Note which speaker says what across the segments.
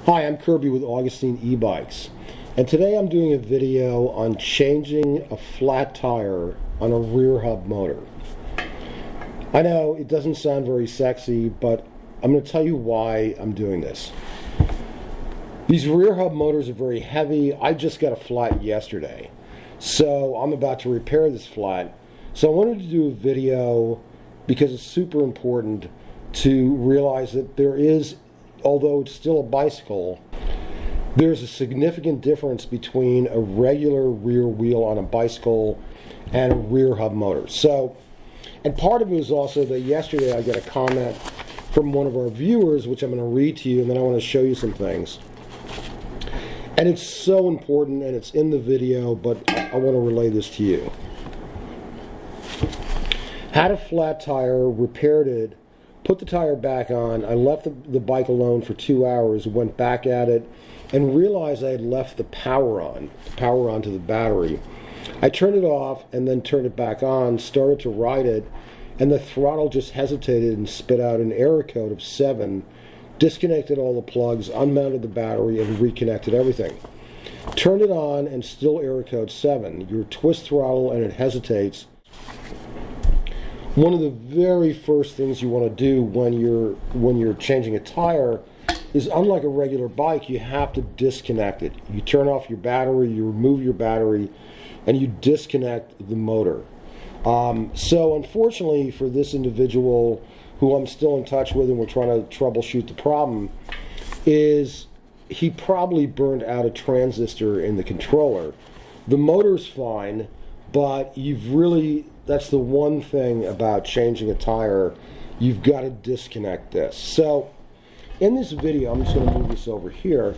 Speaker 1: Hi, I'm Kirby with Augustine e-bikes, and today I'm doing a video on changing a flat tire on a rear hub motor. I know it doesn't sound very sexy, but I'm going to tell you why I'm doing this. These rear hub motors are very heavy. I just got a flat yesterday, so I'm about to repair this flat. So I wanted to do a video because it's super important to realize that there is, although it's still a bicycle, there's a significant difference between a regular rear wheel on a bicycle and a rear hub motor. So, and part of it was also that yesterday I got a comment from one of our viewers, which I'm going to read to you, and then I want to show you some things. And it's so important, and it's in the video, but I want to relay this to you. Had a flat tire, repaired it, put the tire back on. I left the bike alone for 2 hours, went back at it, and realized I had left the power onto the battery. I turned it off and then turned it back on, started to ride it, and the throttle just hesitated and spit out an error code of 7, disconnected all the plugs, unmounted the battery, and reconnected everything. Turned it on and still error code 7. You twist throttle and it hesitates. One of the very first things you want to do when you're changing a tire is, unlike a regular bike, you have to disconnect it. You turn off your battery, you remove your battery, and you disconnect the motor. So unfortunately for this individual, who I'm still in touch with and we're trying to troubleshoot the problem, is he probably burned out a transistor in the controller. The motor's fine, but that's the one thing about changing a tire, you've got to disconnect this. So in this video, I'm just going to move this over here.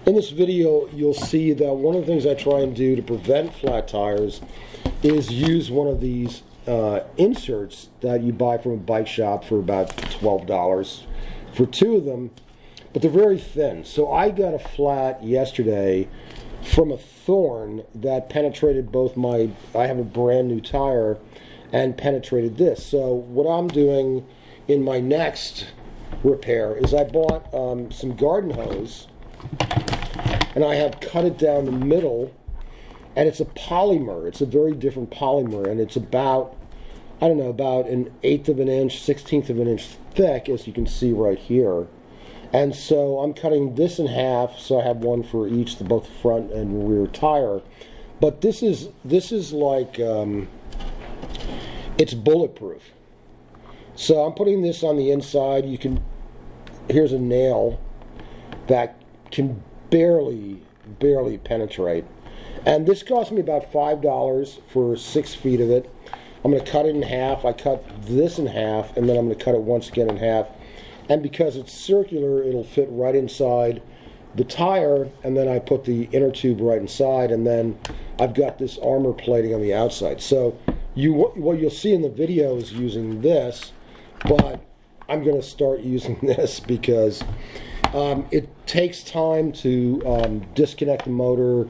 Speaker 1: In this video, you'll see that one of the things I try and do to prevent flat tires is use one of these inserts that you buy from a bike shop for about $12 for 2 of them, but they're very thin. So I got a flat yesterday from a thorn that penetrated both I have a brand new tire, and penetrated this. So what I'm doing in my next repair is I bought some garden hose, and I have cut it down the middle, and it's a polymer. It's a very different polymer, and it's about, I don't know, about 1/8 of an inch, 1/16 of an inch thick, as you can see right here. And so I'm cutting this in half, so I have one for each, both front and rear tire. But this is like, it's bulletproof. So I'm putting this on the inside. Here's a nail that can barely penetrate. And this cost me about $5 for 6 feet of it. I'm going to cut it in half. I cut this in half, and then I'm going to cut it once again in half. And because it's circular, it'll fit right inside the tire, and then I put the inner tube right inside, and then I've got this armor plating on the outside. So what you'll see in the video is using this, but I'm going to start using this because it takes time to disconnect the motor,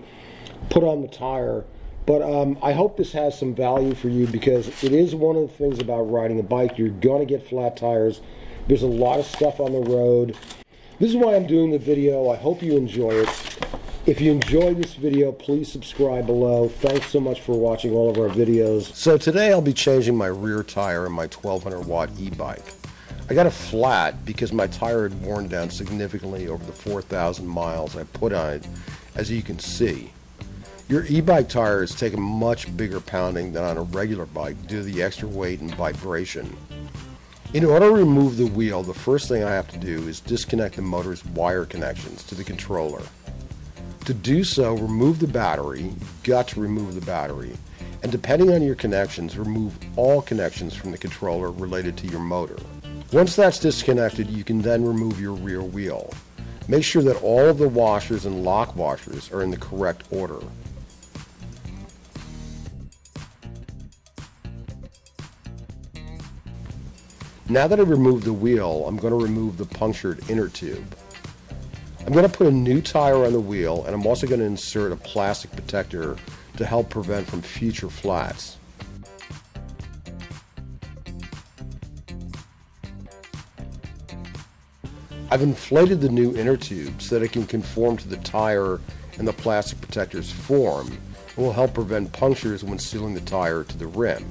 Speaker 1: put on the tire. But I hope this has some value for you, because it is one of the things about riding a bike. You're going to get flat tires. There's a lot of stuff on the road. This is why I'm doing the video. I hope you enjoy it. If you enjoyed this video, please subscribe below. Thanks so much for watching all of our videos. So today I'll be changing my rear tire in my 1200 watt e-bike. I got a flat because my tire had worn down significantly over the 4,000 miles I put on it, as you can see. Your e-bike tires take a much bigger pounding than on a regular bike due to the extra weight and vibration. In order to remove the wheel, the first thing I have to do is disconnect the motor's wire connections to the controller. To do so, remove the battery. You've got to remove the battery. And depending on your connections, remove all connections from the controller related to your motor. Once that's disconnected, you can then remove your rear wheel. Make sure that all of the washers and lock washers are in the correct order. Now that I've removed the wheel, I'm going to remove the punctured inner tube. I'm going to put a new tire on the wheel, and I'm also going to insert a plastic protector to help prevent from future flats. I've inflated the new inner tube so that it can conform to the tire and the plastic protector's form and will help prevent punctures when sealing the tire to the rim.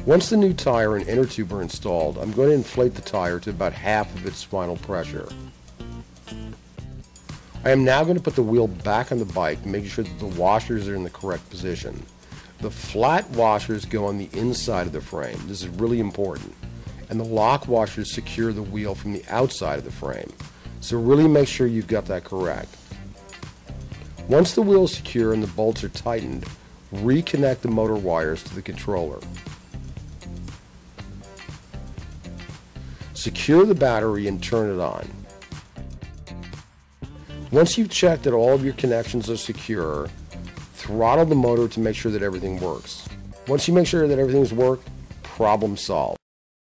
Speaker 1: Once the new tire and inner tube are installed, I'm going to inflate the tire to about half of its final pressure. I am now going to put the wheel back on the bike, making sure that the washers are in the correct position. The flat washers go on the inside of the frame. This is really important. And the lock washers secure the wheel from the outside of the frame. So really make sure you've got that correct. Once the wheel is secure and the bolts are tightened, reconnect the motor wires to the controller. Secure the battery and turn it on. Once you've checked that all of your connections are secure, throttle the motor to make sure that everything works. Once you make sure that everything's worked, problem solved.